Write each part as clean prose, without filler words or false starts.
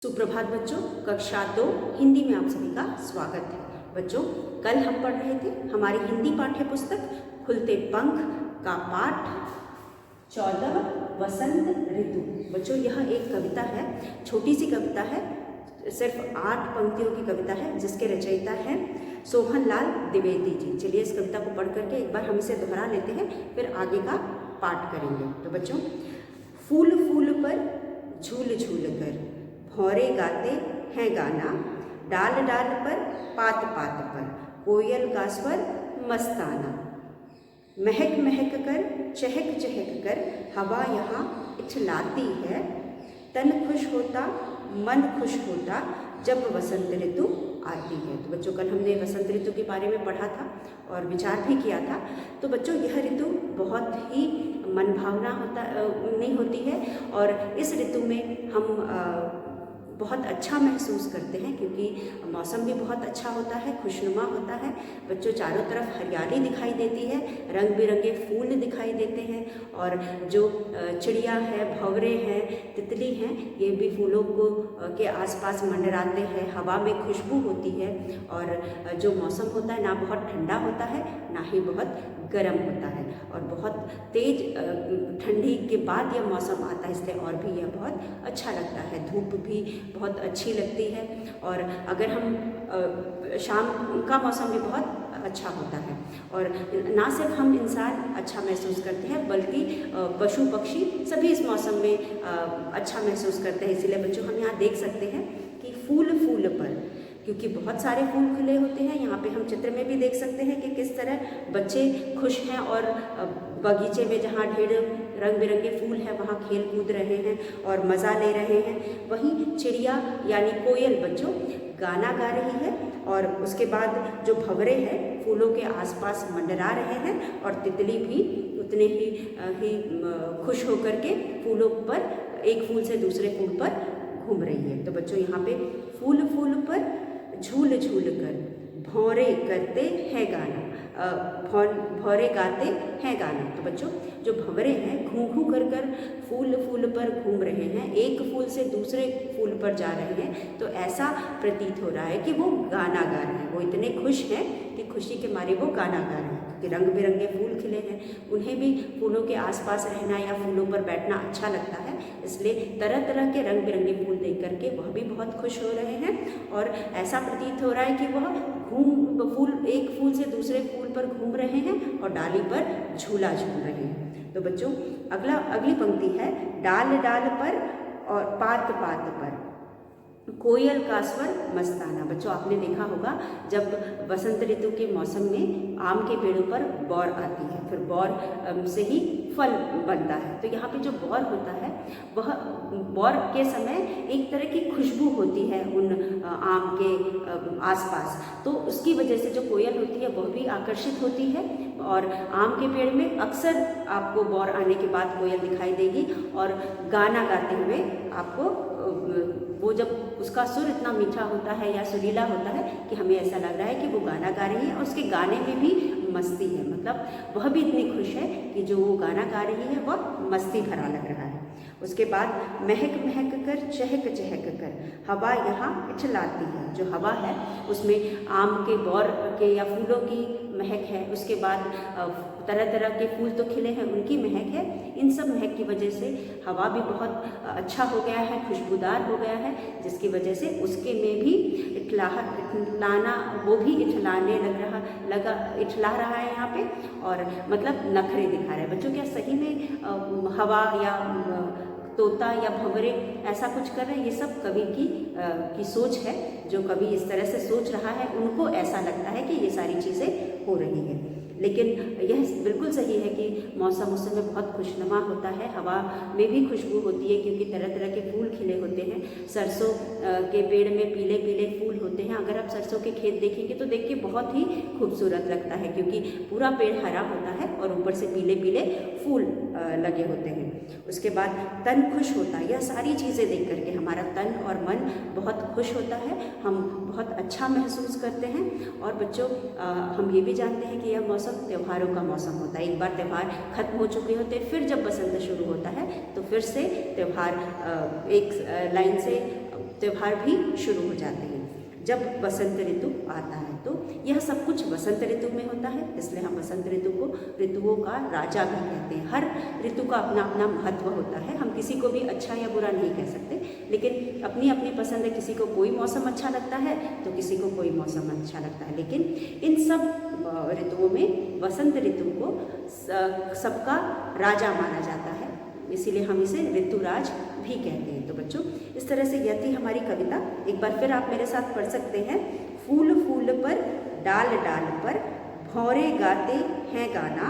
सुप्रभात बच्चों, कक्षा 2 हिंदी में आप सभी का स्वागत है। बच्चों, कल हम पढ़ रहे थे हमारी हिंदी पाठ्य पुस्तक खुलते पंख का पाठ 14 वसंत ऋतु। बच्चों, यह एक कविता है, छोटी सी कविता है, सिर्फ 8 पंक्तियों की कविता है, जिसके रचयिता हैं सोहनलाल द्विवेदी जी। चलिए इस कविता को पढ़ करके एक बार हम इसे दोहरा लेते हैं, फिर आगे का पाठ करेंगे। तो बच्चों, फूल फूल पर झूल झूल कर भौरे गाते हैं गाना, डाल डाल पर पात पात पर कोयल का स्वर मस्ताना। महक महक कर चहक चहक कर हवा यहाँ इठलाती है, तन खुश होता मन खुश होता जब वसंत ऋतु आती है। तो बच्चों, कल हमने वसंत ऋतु के बारे में पढ़ा था और विचार भी किया था। तो बच्चों, यह ऋतु बहुत ही मनभावना नहीं होती है और इस ऋतु में हम बहुत अच्छा महसूस करते हैं, क्योंकि मौसम भी बहुत अच्छा होता है, खुशनुमा होता है। बच्चों, चारों तरफ हरियाली दिखाई देती है, रंग बिरंगे फूल दिखाई देते हैं और जो चिड़िया है, भंवरे हैं, तितली हैं, ये भी फूलों को के आसपास मंडराते हैं। हवा में खुशबू होती है और जो मौसम होता है ना बहुत ठंडा होता है ना ही बहुत गर्म होता है और बहुत तेज ठंडी के बाद यह मौसम आता है, इसलिए और भी यह बहुत अच्छा लगता है। धूप भी बहुत अच्छी लगती है और अगर हम शाम का मौसम भी बहुत अच्छा होता है और ना सिर्फ हम इंसान अच्छा महसूस करते हैं बल्कि पशु पक्षी सभी इस मौसम में अच्छा महसूस करते हैं। इसीलिए बच्चों, हम यहाँ देख सकते हैं कि फूल फूल पर, क्योंकि बहुत सारे फूल खिले होते हैं। यहाँ पे हम चित्र में भी देख सकते हैं कि किस तरह बच्चे खुश हैं और बगीचे में जहाँ ढेर रंग बिरंगे फूल हैं वहाँ खेल कूद रहे हैं और मज़ा ले रहे हैं। वहीं चिड़िया यानी कोयल बच्चों गाना गा रही है और उसके बाद जो भंवरे हैं फूलों के आसपास मंडरा रहे हैं और तितली भी उतने ही खुश होकर के फूलों पर, एक फूल से दूसरे फूल पर घूम रही है। तो बच्चों, यहाँ पे फूल फूल पर झूल झूल कर भौरे करते हैं गाना, भौरे गाते हैं गाना। तो बच्चों, जो भंवरे हैं घूं घूं कर फूल फूल पर घूम रहे हैं, एक फूल से दूसरे फूल पर जा रहे हैं, तो ऐसा प्रतीत हो रहा है कि वो गाना गा रहे हैं। वो इतने खुश हैं कि खुशी के मारे वो गाना गा रहे हैं, क्योंकि रंग बिरंगे फूल खिले हैं। उन्हें भी फूलों के आसपास रहना या फूलों पर बैठना अच्छा लगता है, इसलिए तरह तरह के रंग बिरंगे फूल देख करके वह भी बहुत खुश हो रहे हैं और ऐसा प्रतीत हो रहा है कि वह एक फूल से दूसरे फूल पर घूम रहे हैं और डाली पर झूला झूल रहे हैं। तो बच्चों, अगली पंक्ति है, डाल डाल पर और पात पात पर कोयल का स्वर मस्ताना। बच्चों, आपने देखा होगा जब वसंत ऋतु के मौसम में आम के पेड़ों पर बौर आती है, फिर बौर से ही फल बनता है। तो यहाँ पे जो बौर होता है वह बौर के समय एक तरह की खुशबू होती है उन आम के आसपास, तो उसकी वजह से जो कोयल होती है वह भी आकर्षित होती है और आम के पेड़ में अक्सर आपको बौर आने के बाद कोयल दिखाई देगी और गाना गाते हुए आपको वो जब उसका सुर इतना मीठा होता है या सुरीला होता है कि हमें ऐसा लग रहा है कि वो गाना गा रही है और उसके गाने में भी मस्ती है, मतलब वह भी इतनी खुश है कि जो वो गाना गा रही है वह मस्ती भरा लग रहा है। उसके बाद महक महक कर चहक चहक कर हवा यहाँ इठलाती है। जो हवा है उसमें आम के बौर के या फूलों की महक है, उसके बाद तरह तरह के फूल तो खिले हैं उनकी महक है। इन सब महक की वजह से हवा भी बहुत अच्छा हो गया है, खुशबूदार हो गया है, जिसकी वजह से उसके में भी इठलाना, वो भी इठलाने इठला रहा है यहाँ पे और मतलब नखरे दिखा रहा है। बच्चों, क्या सही में हवा या तोता या भंवरे ऐसा कुछ कर रहे हैं? ये सब कवि की सोच है। जो कवि इस तरह से सोच रहा है उनको ऐसा लगता है कि ये सारी चीज़ें हो रही हैं, लेकिन यह बिल्कुल सही है कि मौसम उस समय बहुत खुशनुमा होता है, हवा में भी खुशबू होती है क्योंकि तरह तरह के फूल खिले होते हैं। सरसों के पेड़ में पीले पीले फूल होते हैं। अगर आप सरसों के खेत देखेंगे तो देखिए बहुत ही खूबसूरत लगता है, क्योंकि पूरा पेड़ हरा होता है और ऊपर से पीले पीले फूल लगे होते हैं। उसके बाद तन खुश होता है। यह सारी चीज़ें देख करके हमारा तन और मन बहुत खुश होता है, हम बहुत अच्छा महसूस करते हैं। और बच्चों, हम ये भी जानते हैं कि यह मौसम त्योहारों का मौसम होता है। एक बार त्यौहार खत्म हो चुके होते हैं, फिर जब बसंत शुरू होता है तो फिर से त्यौहार एक लाइन से त्यौहार भी शुरू हो जाते हैं। जब वसंत ऋतु आता है तो यह सब कुछ वसंत ऋतु में होता है, इसलिए हम वसंत ऋतु को ऋतुओं का राजा भी कहते हैं। हर ऋतु का अपना अपना महत्व होता है, हम किसी को भी अच्छा या बुरा नहीं कह सकते, लेकिन अपनी अपनी पसंद है। किसी को कोई मौसम अच्छा लगता है तो किसी को कोई मौसम अच्छा लगता है, लेकिन इन सब ऋतुओं में वसंत ऋतु को सबका राजा माना जाता है, इसीलिए हम इसे ऋतुराज भी कहते हैं। तो बच्चों, इस तरह से यह थी हमारी कविता। एक बार फिर आप मेरे साथ पढ़ सकते हैं। फूल फूल पर डाल डाल पर भौरे गाते हैं गाना,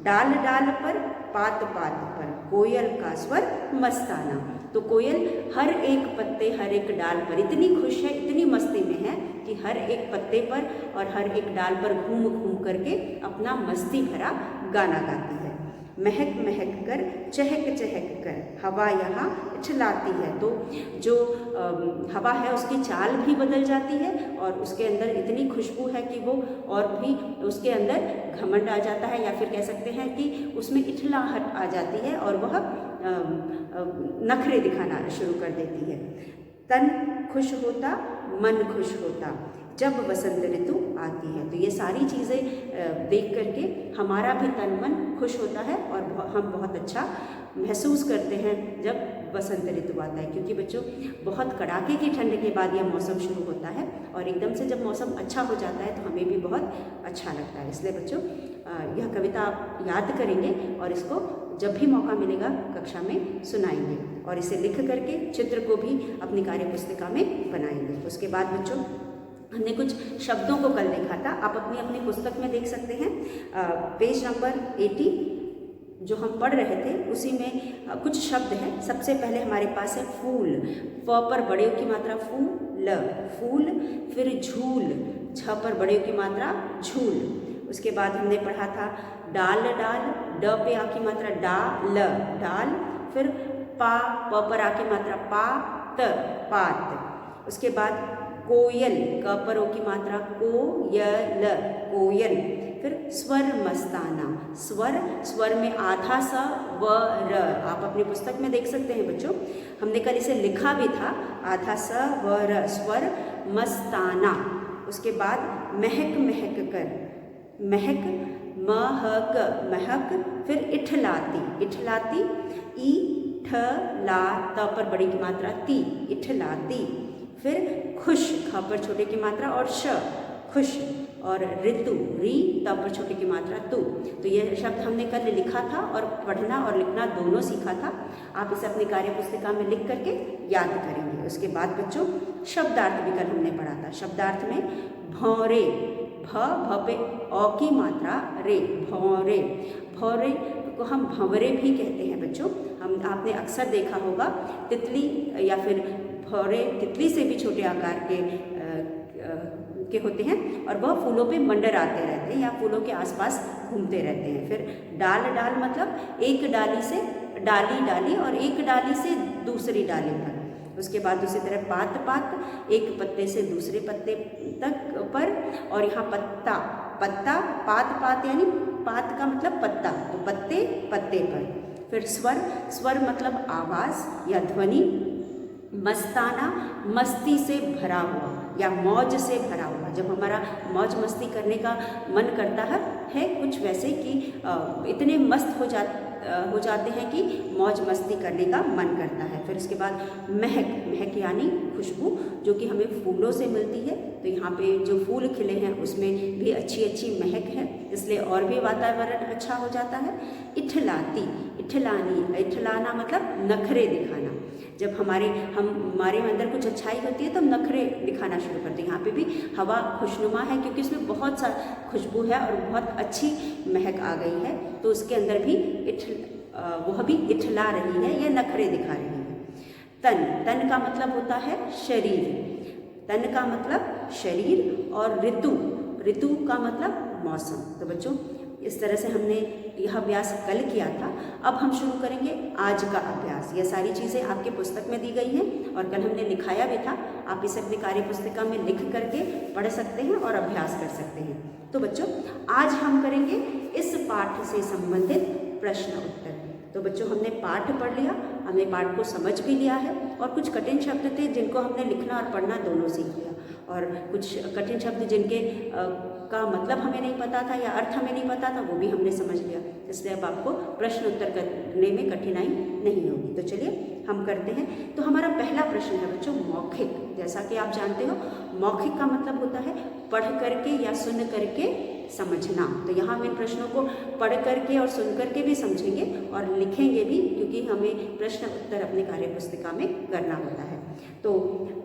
डाल डाल पर पात पात पर कोयल का स्वर मस्ताना। तो कोयल हर एक पत्ते हर एक डाल पर इतनी खुश है, इतनी मस्ती में है कि हर एक पत्ते पर और हर एक डाल पर घूम घूम करके अपना मस्ती भरा गाना गाती है। महक महक कर चहक चहक कर हवा यहाँ उछलाती है। तो जो हवा है उसकी चाल भी बदल जाती है और उसके अंदर इतनी खुशबू है कि वो और भी उसके अंदर घमंड आ जाता है, या फिर कह सकते हैं कि उसमें इठलाहट आ जाती है और वह नखरे दिखाना शुरू कर देती है। तन खुश होता मन खुश होता जब वसंत ऋतु आती है। तो ये सारी चीज़ें देख करके हमारा भी तन मन खुश होता है और हम बहुत अच्छा महसूस करते हैं जब वसंत ऋतु आता है, क्योंकि बच्चों बहुत कड़ाके की ठंड के बाद यह मौसम शुरू होता है और एकदम से जब मौसम अच्छा हो जाता है तो हमें भी बहुत अच्छा लगता है। इसलिए बच्चों, यह कविता आप याद करेंगे और इसको जब भी मौका मिलेगा कक्षा में सुनाएंगे और इसे लिख करके चित्र को भी अपनी कार्य पुस्तिका में बनाएंगे। उसके बाद बच्चों, हमने कुछ शब्दों को कल देखा था, आप अपनी अपनी पुस्तक में देख सकते हैं। पेज नंबर 80 जो हम पढ़ रहे थे उसी में कुछ शब्द हैं। सबसे पहले हमारे पास है फूल, फ पर बड़े की मात्रा फूल, फूल, फिर झूल, झ पर बड़े की मात्रा झूल। उसके बाद हमने पढ़ा था डाल डाल, ड पे आ की मात्रा डाल, डाल, फिर पा, प पर आ की मात्रा पा, त, पात। उसके बाद कोयल, क पर ओ की मात्रा कोयल, कोयल। फिर स्वर मस्ताना, स्वर, स्वर में आधा सा व र, आप अपनी पुस्तक में देख सकते हैं बच्चों। हमने कल इसे लिखा भी था, आधा सा व र, स्वर मस्ताना। उसके बाद महक महक कर, महक, महक, महक, फिर इठलाती, इठलाती, ई ठ ला, त पर बड़ी की मात्रा ती, इठलाती। फिर खुश, ख पर छोटे की मात्रा और श, खुश। और ऋतु, री, त पर छोटे की मात्रा तु। तो यह शब्द हमने कल लिखा था और पढ़ना और लिखना दोनों सीखा था। आप इसे अपनी कार्य पुस्तिका में लिख करके याद करेंगे। उसके बाद बच्चों, शब्दार्थ भी कल हमने पढ़ा था। शब्दार्थ में भौरे, भ पे औ की मात्रा रे, भौरे, भौरे को हम भंवरे भी कहते हैं बच्चों। आपने अक्सर देखा होगा तितली या फिर भौरे तितली से भी छोटे आकार के होते हैं और वह फूलों पे मंडराते रहते हैं या फूलों के आसपास घूमते रहते हैं। फिर डाल डाल मतलब एक डाली से डाली डाली और एक डाली से दूसरी डाली पर। उसके बाद दूसरी तरफ पात पात, एक पत्ते से दूसरे पत्ते तक पर। और यहाँ पत्ता, पत्ता, पात पात यानी पात का मतलब पत्ता, तो पत्ते पत्ते पर। फिर स्वर, स्वर मतलब आवाज़ या ध्वनि। मस्ताना, मस्ती से भरा हुआ या मौज से भरा हुआ। जब हमारा मौज मस्ती करने का मन करता है कुछ वैसे कि इतने मस्त हो जाते हैं कि मौज मस्ती करने का मन करता है। फिर उसके बाद महक, महक यानी खुशबू जो कि हमें फूलों से मिलती है। तो यहाँ पे जो फूल खिले हैं उसमें भी अच्छी अच्छी महक है, इसलिए और भी वातावरण अच्छा हो जाता है। इठलाती, इठलानी, इठलाना मतलब नखरे दिखाना। जब हमारे अंदर कुछ अच्छाई होती है तो हम नखरे दिखाना शुरू करते हैं। यहाँ पे भी हवा खुशनुमा है क्योंकि उसमें बहुत सा खुशबू है और बहुत अच्छी महक आ गई है, तो उसके अंदर भी वह भी इठला रही है या नखरे दिखा रही है। तन, तन का मतलब होता है शरीर, तन का मतलब शरीर। और ऋतु, ऋतु का मतलब मौसम। तो बच्चों, इस तरह से हमने यह अभ्यास कल किया था। अब हम शुरू करेंगे आज का अभ्यास। यह सारी चीज़ें आपके पुस्तक में दी गई हैं और कल हमने लिखाया भी था। आप इसे अपनी कार्य पुस्तिका में लिख करके पढ़ सकते हैं और अभ्यास कर सकते हैं। तो बच्चों, आज हम करेंगे इस पाठ से संबंधित प्रश्न उत्तर। तो बच्चों, हमने पाठ पढ़ लिया हमने पाठ को समझ भी लिया है और कुछ कठिन शब्द थे जिनको हमने लिखना और पढ़ना दोनों सीख लिया, और कुछ कठिन शब्द जिनके का मतलब हमें नहीं पता था या अर्थ हमें नहीं पता था वो भी हमने समझ लिया। इसलिए अब आपको प्रश्न उत्तर करने में कठिनाई नहीं होगी। तो चलिए हम करते हैं। तो हमारा पहला प्रश्न है बच्चों मौखिक। जैसा कि आप जानते हो मौखिक का मतलब होता है पढ़ करके या सुन करके समझना। तो यहाँ हम इन प्रश्नों को पढ़ करके और सुन करके भी समझेंगे और लिखेंगे भी, क्योंकि हमें प्रश्न उत्तर अपने कार्य पुस्तिका में करना होता है। तो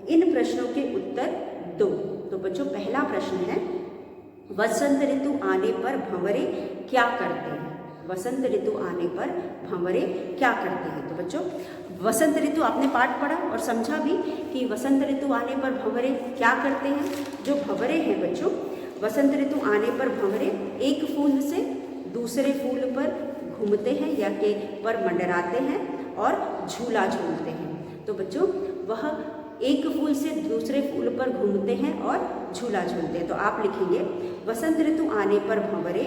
इन प्रश्नों के उत्तर दो। तो बच्चों पहला प्रश्न है वसंत ऋतु आने पर भंवरे क्या करते हैं। वसंत ऋतु आने पर भंवरे क्या करते हैं। तो बच्चों वसंत ऋतु आपने पाठ पढ़ा और समझा भी कि वसंत ऋतु आने पर भंवरे क्या करते हैं। जो भंवरे हैं बच्चों, वसंत ऋतु आने पर भंवरे एक फूल से दूसरे फूल पर घूमते हैं या के पर मंडराते हैं और झूला झूलते हैं। तो बच्चों वह एक फूल से दूसरे फूल पर घूमते हैं और झूला झूलते हैं। तो आप लिखेंगे वसंत ऋतु आने पर भंवरे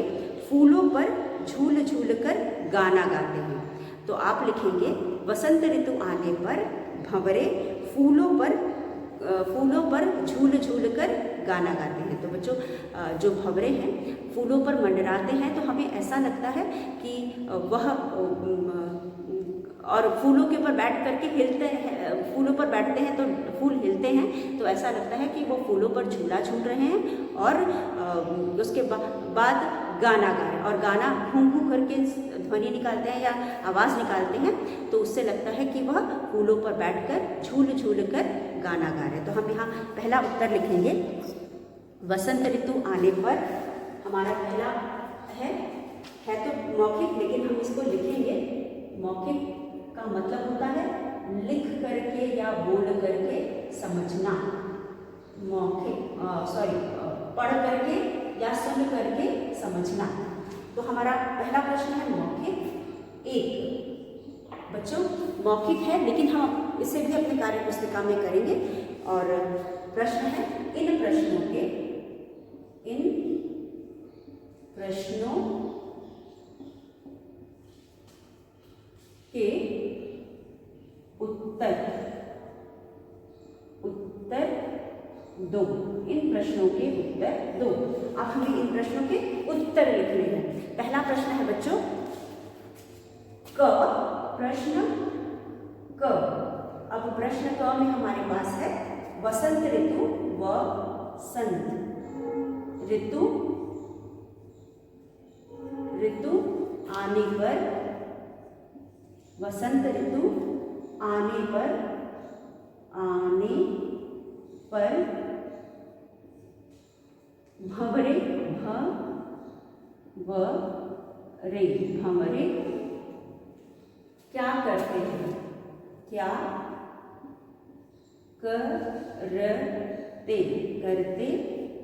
फूलों पर झूल झूल कर गाना गाते हैं। तो आप लिखेंगे वसंत ऋतु आने पर भंवरे फूलों पर झूल झूल कर गाना गाते हैं। तो बच्चों जो भंवरे हैं फूलों पर मंडराते हैं, तो हमें ऐसा लगता है कि वह और फूलों के ऊपर बैठ करके हिलते हैं, फूलों पर बैठते हैं तो फूल हिलते हैं, तो ऐसा लगता है कि वो फूलों पर झूला झूल रहे हैं और उसके बाद गाना गा रहे हैं। और गाना हूँ करके ध्वनि निकालते हैं या आवाज़ निकालते हैं, तो उससे लगता है कि वह फूलों पर बैठकर झूल झूल कर गाना गा रहे हैं। तो हम यहाँ पहला उत्तर लिखेंगे वसंत ऋतु आने पर। हमारा पहला है तो मौखिक, लेकिन हम इसको लिखेंगे मौखिक का मतलब होता है लिख करके या बोल करके समझना। मौखिक पढ़ करके या सुन करके समझना। तो हमारा पहला प्रश्न है मौखिक एक। बच्चों मौखिक है लेकिन हम इसे भी अपने कार्य पुस्तिका में करेंगे। और प्रश्न है इन प्रश्नों के उत्तर दो। इन प्रश्नों के उत्तर दो। अब हमें इन प्रश्नों के उत्तर लिखने हैं। पहला प्रश्न है बच्चों क। प्रश्न क। अब प्रश्न क में हमारे पास है वसंत ऋतु वसंत ऋतु आने पर, वसंत ऋतु आने पर भंवरे क्या करते हैं। क्या करते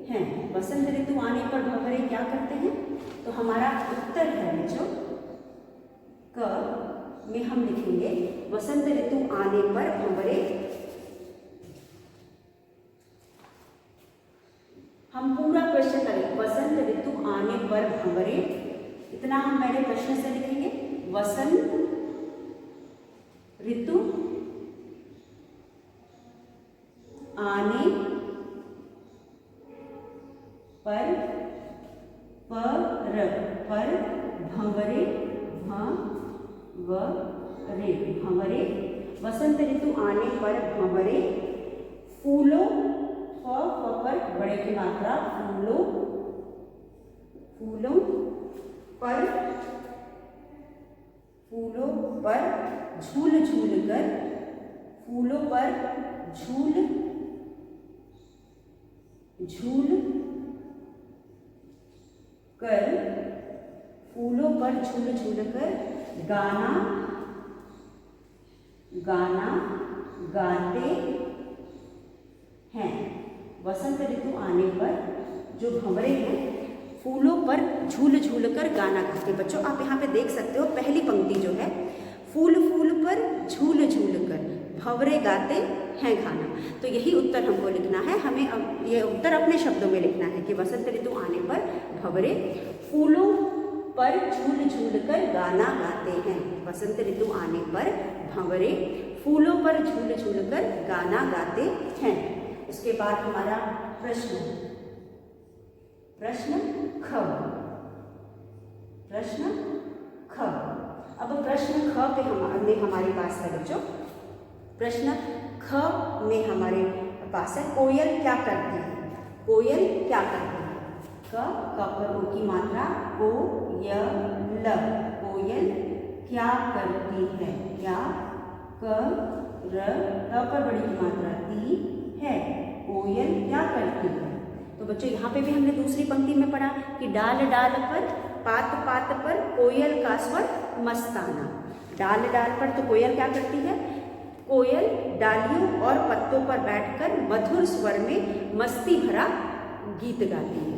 हैं। वसंत ऋतु आने पर भंवरे क्या करते हैं। तो हमारा उत्तर है बच्चों क में हम लिखेंगे वसंत ऋतु आने पर भंवरे। हम पूरा प्रश्न करें वसंत ऋतु आने पर भंवरे, इतना हम पहले प्रश्न से लिखेंगे। वसंत ऋतु आने पर भंवरे भंवरे। वसंत ऋतु आने पर भंवरे फूलों पर बड़े की मात्रा फूलों पर झूल झूल कर गाना गाते हैं। वसंत ऋतु आने पर जो भंवरे हैं फूलों पर झूल झूल कर गाना गाते। बच्चों आप यहाँ पे देख सकते हो पहली पंक्ति जो है फूल पर झूल झूल कर भंवरे गाते हैं गाना। तो यही उत्तर हमको लिखना है। हमें अब ये उत्तर अपने शब्दों में लिखना है कि वसंत ऋतु आने पर भंवरे फूलों पर झूल झूल कर गाना गाते हैं। वसंत ऋतु आने पर भंवरे फूलों पर झूल झूल कर गाना गाते हैं। उसके बाद हमारा प्रश्न ख। प्रश्न ख। अब प्रश्न ख पे हमारे पास है बच्चों, प्रश्न ख में हमारे पास है कोयल क्या करती है। कोयल क्या करती है? क पर ओ की मात्रा ओ य ल। कोयल क्या करती है? क्या कर पर बड़ी की मात्रा ती है। कोयल क्या करती है? तो बच्चों यहाँ पे भी हमने दूसरी पंक्ति में पढ़ा कि डाल डाल पर पात पात पर कोयल का स्वर मस्ताना। डाल डाल पर तो कोयल क्या करती है? कोयल डालियों और पत्तों पर बैठकर मधुर स्वर में मस्ती भरा गीत गाती है।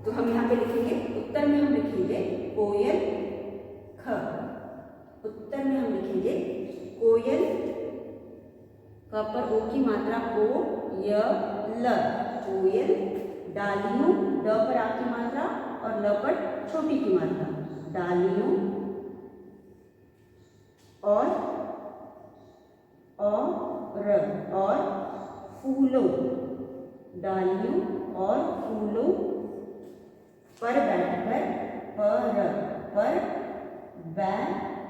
तो हम यहाँ पे लिखेंगे, उत्तर में हम लिखेंगे कोयल ख। उत्तर में हम लिखेंगे कोयल, क पर ओ की मात्रा ओ य ल। कोयल डालियों, ड पर आ की मात्रा और ल पर छोटी की मात्रा, डालियों और फूलों, डालियों और फूलों पर बैठकर, पर बैठकर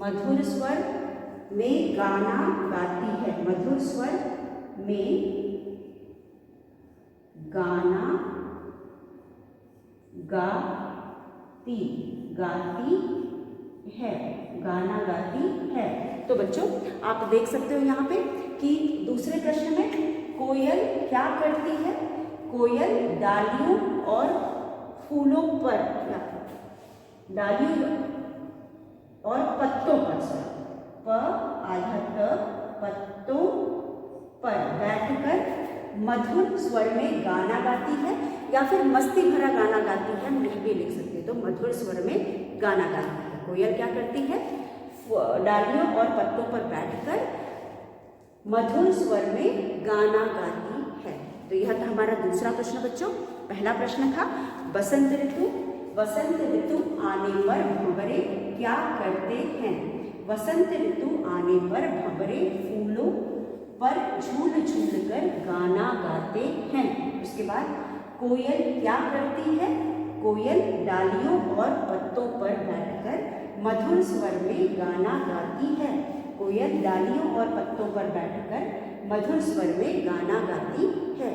मधुर स्वर में गाना गाती है। मधुर स्वर में गाना गाती है। तो बच्चों आप देख सकते हो यहाँ पे कि दूसरे प्रश्न में कोयल क्या करती है? कोयल डालियों और फूलों पर, डालियों और पत्तों पर, आधा त, पत्तों पर बैठकर मधुर स्वर में गाना गाती है, या फिर मस्ती भरा गाना गाती है, हम भी लिख सकते हैं। तो मधुर स्वर में गाना गाती है। कोयल क्या करती है? डालियों और पत्तों पर बैठकर मधुर स्वर में गाना गाती है। तो यह था हमारा दूसरा प्रश्न बच्चों। पहला प्रश्न था बसंत ऋतु। वसंत ऋतु आने पर भंवरे क्या करते हैं? वसंत ऋतु आने पर भंवरे फूलों पर झूल झूल कर गाना गाते हैं। उसके बाद कोयल क्या करती है? कोयल डालियों और पत्तों पर बैठकर मधुर स्वर में गाना गाती है। कोयल डालियों और पत्तों पर बैठकर मधुर स्वर में गाना गाती है।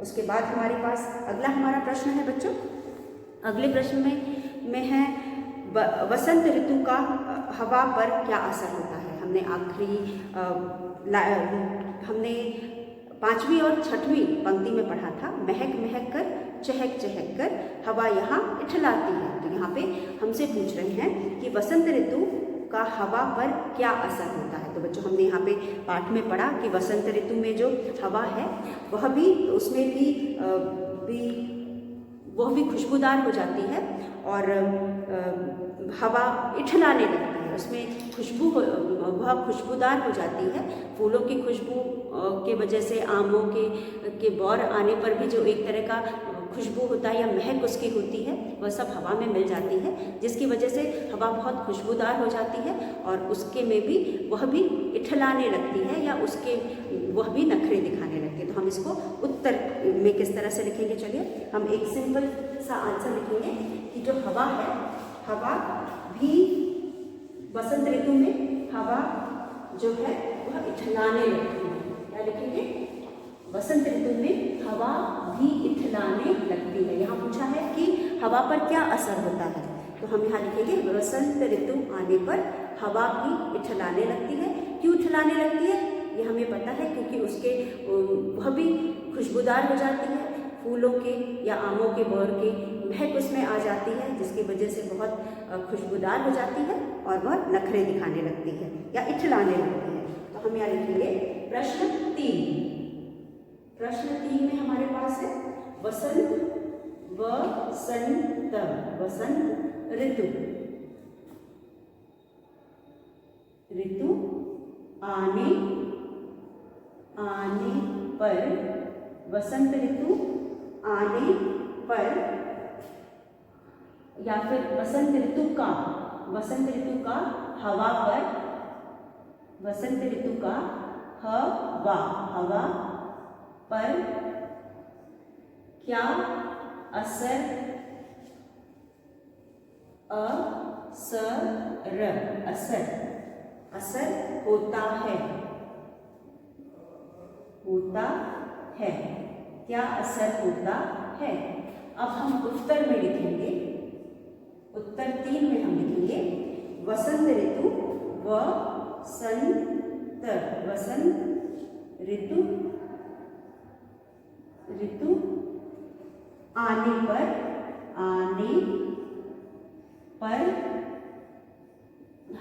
उसके बाद हमारे पास अगला हमारा प्रश्न है बच्चों। अगले प्रश्न में है वसंत ऋतु का हवा पर क्या असर होता है? हमने हमने 5वीं और 6वीं पंक्ति में पढ़ा था, महक महक कर चहक चहक कर हवा यहाँ इठलाती है। तो यहाँ पे हमसे पूछ रहे हैं कि वसंत ऋतु का हवा पर क्या असर होता है। तो बच्चों हमने यहाँ पे पाठ में पढ़ा कि वसंत ऋतु में जो हवा है वह भी, उसमें वह भी खुशबूदार हो जाती है और हवा इठलाने लगती है, उसमें खुशबू वह खुशबूदार हो जाती है। फूलों की खुशबू के वजह से आमों के बौर आने पर भी जो एक तरह का खुशबू होता है या महक उसकी होती है, वह सब हवा में मिल जाती है, जिसकी वजह से हवा बहुत खुशबूदार हो जाती है और उसके में भी वह भी इठलाने लगती है या वह भी नखरे दिखाने लगती है। तो हम इसको उत्तर में किस तरह से लिखेंगे? चलिए हम एक सिंपल सा आंसर लिखेंगे कि जो हवा है, हवा भी बसंत ऋतु में हवा जो है वह इठलाने लगती है। क्या लिखेंगे? बसंत ऋतु में हवा भी इठलाने लगती है। यहाँ पूछा है कि हवा पर क्या असर होता है, तो हम यहाँ लिखेंगे बसंत ऋतु आने पर हवा भी इठलाने लगती है। क्यों इठलाने लगती है ये हमें पता है, क्योंकि वह भी खुशबूदार हो जाती है, फूलों के या आमों के बौर की महक उसमें आ जाती है, जिसकी वजह से बहुत खुशबूदार हो जाती है और वह नखरे दिखाने लगती है या इठलाने लगती है। तो हम यहाँ लिखेंगे प्रश्न 3। प्रश्न 3 में हमारे पास है वसंत ऋतु आने आने पर, वसंत ऋतु आने पर, या फिर वसंत ऋतु का हवा पर, वसंत ऋतु का हवा पर क्या असर होता है, क्या असर होता है। अब हम उत्तर में लिखेंगे, उत्तर 3 में हम लिखेंगे वसंत ऋतु ऋतु आने पर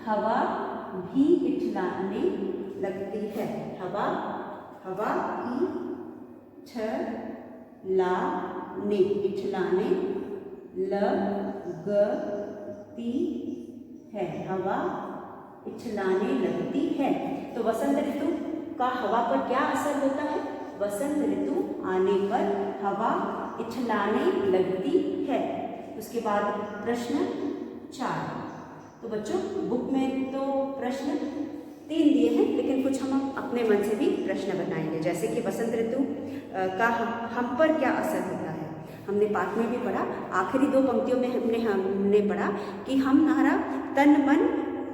हवा भी इठलाने लगती है, हवा इठलाने लगती है, हवा इठलाने लगती है। तो वसंत ऋतु का हवा पर क्या असर होता है? वसंत ऋतु आने पर हवा इठलाने लगती है। उसके बाद प्रश्न 4। तो बच्चों बुक में तो प्रश्न 3 दिए हैं, लेकिन कुछ हम अपने मन से भी प्रश्न बनाएंगे, जैसे कि वसंत ऋतु का हम पर क्या असर होता है। हमने पाठ में भी पढ़ा, आखिरी 2 पंक्तियों में हमने पढ़ा कि हमारा तन मन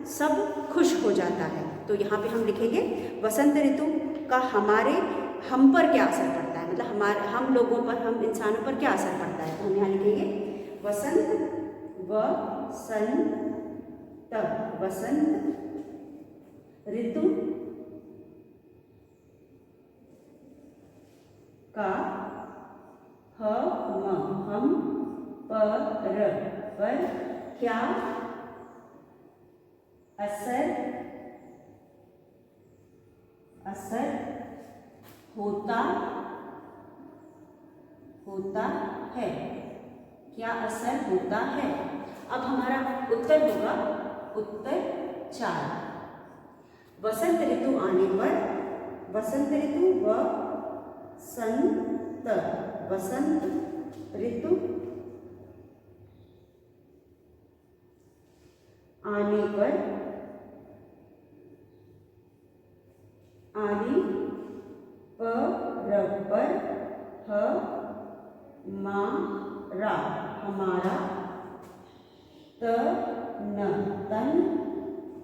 सब खुश हो जाता है। तो यहाँ पे हम लिखेंगे वसंत ऋतु का हम पर क्या असर पड़ता है, मतलब हम लोगों पर, हम इंसानों पर क्या असर पड़ता है। तो हम यहाँ लिखेंगे वसंत ऋतु का हम पर क्या असर होता है, क्या असर होता है। अब हमारा उत्तर होगा उत्तर 4। वसंत ऋतु आने पर, वसंत ऋतु ऋतु आने पर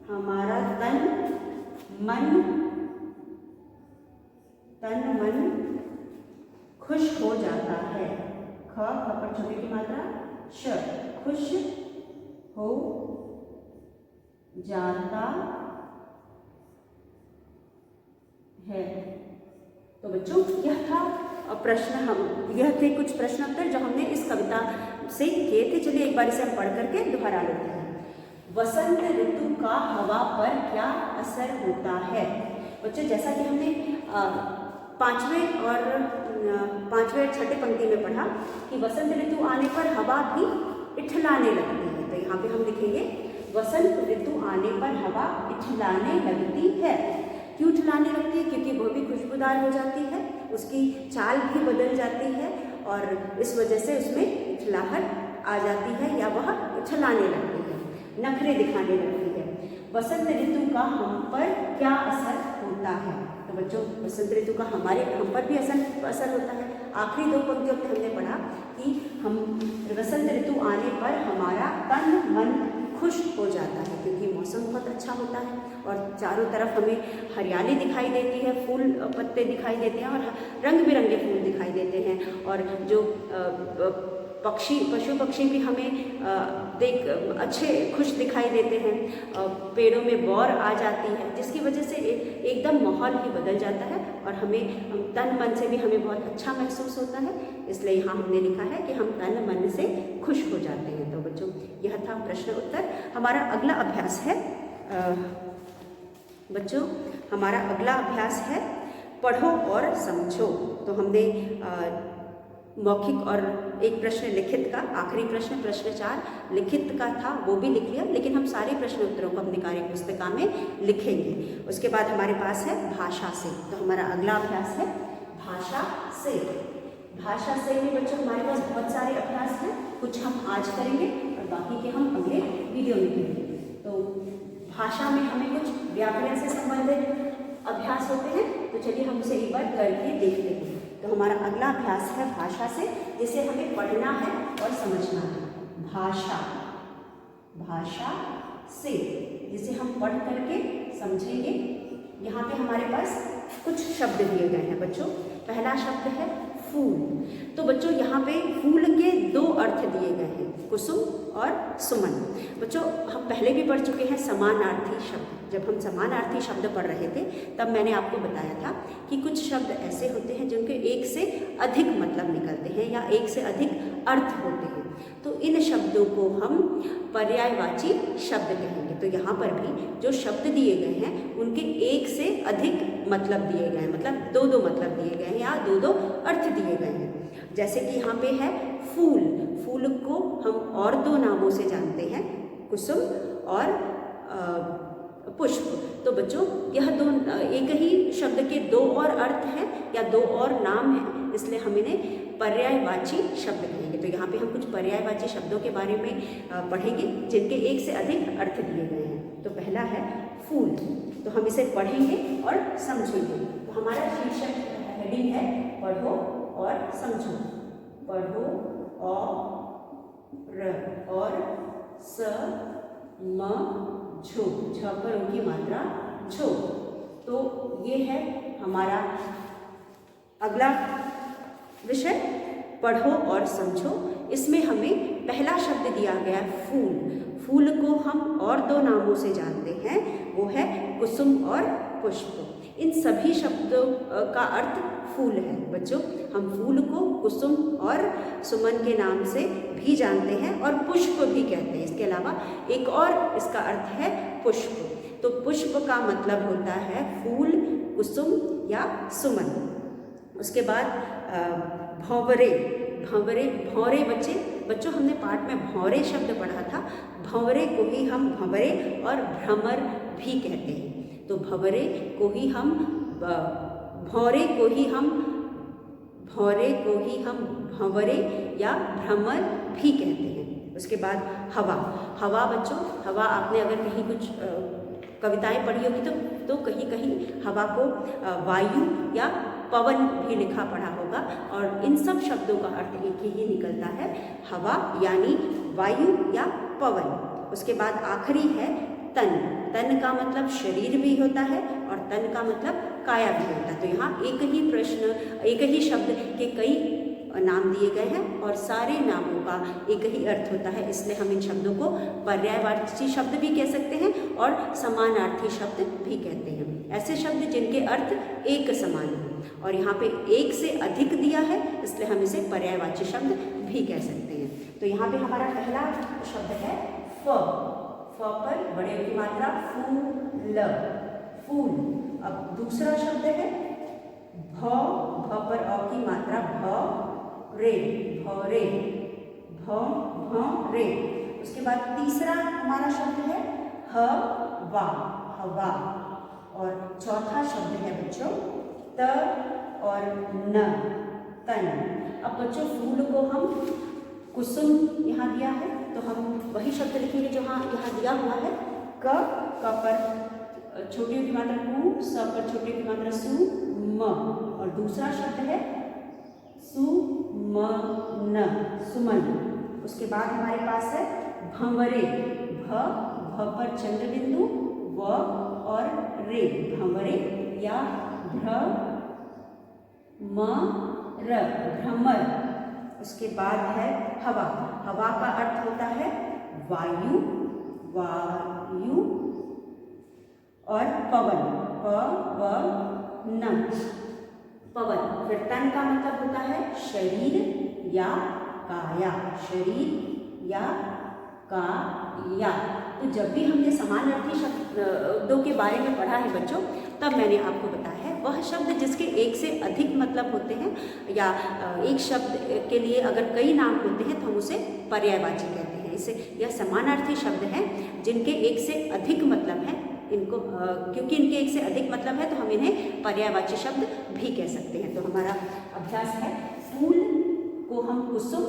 हमारा तन मन खुश हो जाता है। ख पर छोटे की मात्रा श, खुश हो जाता है। तो बच्चों यह था यह थे कुछ प्रश्न उत्तर जो हमने इस कविता से किए थे। चलिए एक बार इसे हम पढ़ करके दोहरा लेते हैं। वसंत ऋतु का हवा पर क्या असर होता है। बच्चों जैसा कि हमने 5वें और 6ठे पंक्ति में पढ़ा कि वसंत ऋतु आने पर हवा भी इठलाने लगती है। तो यहाँ पे हम लिखेंगे वसंत ऋतु आने पर हवा इठलाने लगती है। क्यों इठलाने लगती है? क्योंकि वह भी खुशबूदार हो जाती है, उसकी चाल भी बदल जाती है और इस वजह से उसमें इठलाहट आ जाती है या वह इठलाने लगती है, नखरे दिखाने लगती है। वसंत ऋतु का हम पर क्या असर होता है। तो बच्चों वसंत ऋतु का हम पर भी असर होता है। आखिरी 2 पंक्तियों में हमने पढ़ा कि वसंत ऋतु आने पर हमारा तन मन खुश हो जाता है, क्योंकि मौसम बहुत अच्छा होता है और चारों तरफ हमें हरियाली दिखाई देती है, फूल पत्ते दिखाई देते हैं और रंग बिरंगे फूल दिखाई देते हैं। और जो पशु पक्षी भी हमें अच्छे खुश दिखाई देते हैं। पेड़ों में बौर आ जाती है, जिसकी वजह से एकदम माहौल ही बदल जाता है और हमें तन मन से भी हमें बहुत अच्छा महसूस होता है। इसलिए यहाँ हमने लिखा है कि हम तन मन से खुश हो जाते हैं। तो बच्चों यह था प्रश्न उत्तर। हमारा अगला अभ्यास है बच्चों पढ़ो और समझो। तो हमने मौखिक और एक प्रश्न लिखित का, आखिरी प्रश्न प्रश्न 4 लिखित का था, वो भी लिख लिया, लेकिन हम सारे प्रश्न उत्तरों को अपनी कार्य पुस्तिका में लिखेंगे। उसके बाद हमारे पास है भाषा से। तो हमारा अगला अभ्यास है भाषा से। भाषा से में बच्चों हमारे पास बहुत सारे अभ्यास हैं, कुछ हम आज करेंगे और बाकी के हम अगले वीडियो में करेंगे। तो भाषा में हमें कुछ व्याकरण से संबंधित अभ्यास होते हैं, तो चलिए हम उसे एक बार करके देखते हैं। तो हमारा अगला अभ्यास है भाषा से, जिसे हमें पढ़ना है और समझना है। भाषा, भाषा से, जिसे हम पढ़ करके समझेंगे। यहाँ पे हमारे पास कुछ शब्द दिए गए हैं बच्चों। पहला शब्द है फूल। तो बच्चों यहाँ पे फूल के 2 अर्थ दिए गए हैं, कुसुम और सुमन। बच्चों हम पहले भी पढ़ चुके हैं समानार्थी शब्द। जब हम समानार्थी शब्द पढ़ रहे थे तब मैंने आपको बताया था कि कुछ शब्द ऐसे होते हैं जिनके एक से अधिक मतलब निकलते हैं या एक से अधिक अर्थ होते हैं। तो इन शब्दों को हम पर्यायवाची शब्द कहेंगे। तो यहाँ पर भी जो शब्द दिए गए हैं उनके एक से अधिक मतलब दिए गए हैं, मतलब 2-2 मतलब दिए गए हैं या 2-2 अर्थ दिए गए हैं। जैसे कि यहाँ पे है फूल। फूल को हम और 2 नामों से जानते हैं, कुसुम और पुष्प। तो बच्चों यह एक ही शब्द के 2 और अर्थ हैं या 2 और नाम हैं, इसलिए हम इन्हें पर्यायवाची शब्द कहेंगे। तो यहाँ पे हम कुछ पर्यायवाची शब्दों के बारे में पढ़ेंगे जिनके एक से अधिक अर्थ दिए गए हैं। तो पहला है फूल। तो हम इसे पढ़ेंगे और समझेंगे। तो हमारा शीर्षक हेडिंग है पढ़ो और समझो। पढ़ो और समझो, झ पर उनकी मात्रा झो। तो ये है हमारा अगला विषय, पढ़ो और समझो। इसमें हमें पहला शब्द दिया गया फूल। फूल को हम और 2 नामों से जानते हैं, वो है कुसुम और पुष्प। इन सभी शब्दों का अर्थ फूल है बच्चों। हम फूल को कुसुम और सुमन के नाम से भी जानते हैं और पुष्प भी कहते हैं। इसके अलावा एक और इसका अर्थ है पुष्प। तो पुष्प का मतलब होता है फूल, कुसुम या सुमन। उसके बाद भंवरे। भंवरे बच्चों हमने पाठ में भंवरे शब्द पढ़ा था। भंवरे को ही हम भंवरे और भ्रमर भी कहते हैं। तो भंवरे को ही हम भंवरे भंवरे या भ्रमर भी कहते हैं। उसके बाद हवा। हवा बच्चों, हवा आपने अगर कहीं कुछ कविताएं पढ़ी होगी तो कहीं कहीं हवा को वायु या पवन भी लिखा पढ़ा होगा, और इन सब शब्दों का अर्थ एक ही निकलता है, हवा यानी वायु या पवन। उसके बाद आखिरी है तन। तन का मतलब शरीर भी होता है और तन का मतलब काया भी होता है। तो यहाँ एक ही शब्द के कई नाम दिए गए हैं और सारे नामों का एक ही अर्थ होता है, इसलिए हम इन शब्दों को पर्यायवाची शब्द भी कह सकते हैं और समानार्थी शब्द भी कहते हैं। ऐसे शब्द जिनके अर्थ एक समान हो, और यहाँ पे एक से अधिक दिया है इसलिए हम इसे पर्यायवाची शब्द भी कह सकते हैं। तो यहाँ पे हमारा पहला शब्द है फ। फ पर बड़े की मात्रा फूल, फूल। अब दूसरा शब्द है भ। भ पर अ की मात्रा भरे, भरे, भरे। उसके बाद तीसरा हमारा शब्द है हवा, हवा। और चौथा शब्द है बच्चों त और न, तन। अब बच्चों फूल को हम कुसुम यहाँ दिया है तो हम वही शब्द लिखेंगे जो यहाँ दिया हुआ है। क पर छोटी की मात्रा कु, स पर छोटी की मात्रा सु, म। और दूसरा शब्द है सुमन, सुमन। उसके बाद हमारे पास है भंवरे। भ पर चंद्र बिंदु, व और रे, भंवरे या भ्रमर। उसके बाद है हवा। हवा का अर्थ होता है वायु, वायु और पवन, पवन, पवन। फिर तन का मतलब होता है शरीर या काया, शरीर या काया। तो जब भी हमने समानार्थी शब्दों के बारे में पढ़ा है बच्चों, तब मैंने आपको बताया है वह शब्द जिसके एक से अधिक मतलब होते हैं, या एक शब्द के लिए अगर कई नाम होते हैं तो हम उसे पर्यायवाची कहते हैं। इसे यह समानार्थी शब्द हैं जिनके एक से अधिक मतलब हैं, इनको क्योंकि इनके एक से अधिक मतलब है तो हम इन्हें पर्यायवाची शब्द भी कह सकते हैं। तो हमारा अभ्यास है, फूल को हम कुसुम,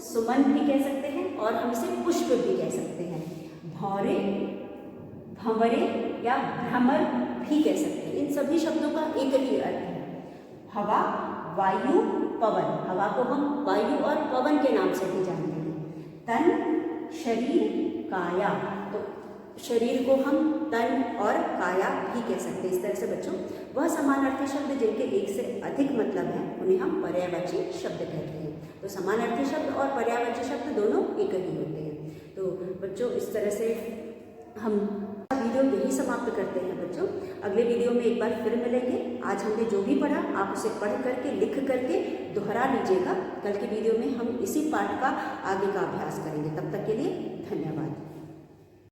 सुमन भी कह सकते हैं और हम इसे पुष्प भी कह सकते हैं। भौरे, भंवरे या भ्रमर भी कह सकते हैं। इन सभी शब्दों का एक ही अर्थ है। हवा, वायु, पवन, हवा को हम वायु और पवन के नाम से भी जानते हैं। तन, शरीर, काया, तो शरीर को हम तन और काया भी कह सकते हैं। इस तरह से बच्चों वह समानार्थी शब्द जिनके एक से अधिक मतलब हैं उन्हें हम पर्यायवाची शब्द कहते हैं। तो समानार्थी शब्द और पर्यायवाची शब्द दोनों एक ही होते हैं। तो बच्चों इस तरह से हम वीडियो यही समाप्त करते हैं। बच्चों अगले वीडियो में एक बार फिर मिलेंगे। आज हमने जो भी पढ़ा आप उसे पढ़ करके, लिख करके दोहरा लीजिएगा। कल की वीडियो में हम इसी पाठ का आगे का अभ्यास करेंगे। तब तक के लिए धन्यवाद।